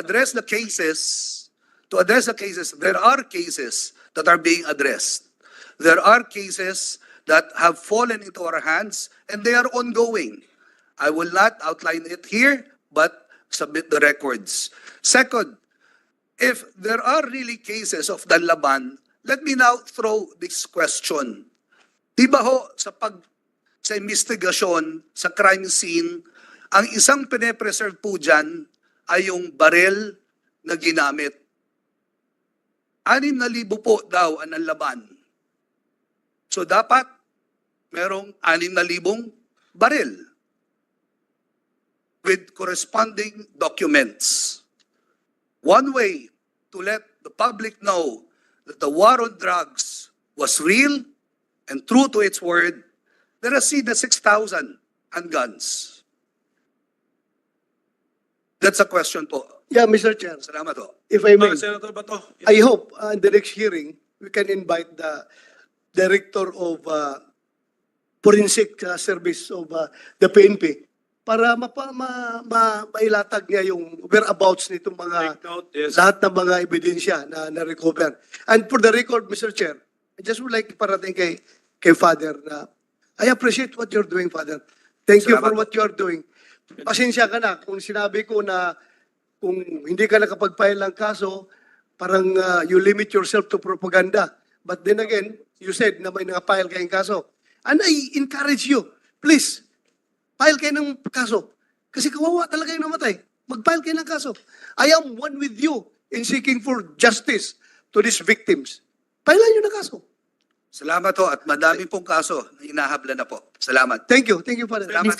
address the cases, there are cases that are being addressed. There are cases that have fallen into our hands and they are ongoing. I will not outline it here, but submit the records. Second, if there are really cases of Danlaban, let me now throw this question. Di ba ho, sa investigasyon, sa crime scene, ang isang pine-preserve po dyan ay yung barel na ginamit. 6,000 po daw ang laban. So dapat merong 6,000 barel with corresponding documents. One way to let the public know that the war on drugs was real and true to its word, let us see the 6,000 handguns. That's a question po. Yeah, Mr. Chair, Salamat po. if I may, Senator Bato. I hope in the next hearing, we can invite the Director of Forensic Service of the PNP para mailatag niya yung whereabouts nitong mga Take note, yes. lahat ng mga ebidensya na recover. And for the record, Mr. Chair, I just would like to parating kay Father na I appreciate what you're doing, Father. Thank you for what you're doing. Pasensya ka na kung sinabi ko na kung hindi ka nakapag-file ng kaso, parang you limit yourself to propaganda. But then again, you said na may nakapile kayong kaso. And I encourage you, please, file kayo ng kaso. Kasi kawawa talaga yung namatay. Mag-file kayo ng kaso. I am one with you in seeking for justice to these victims. Filean nyo ng kaso. Salamat po at madami pong kaso na hinahabla na po. Salamat. Thank you. Thank you, Father. Salamat.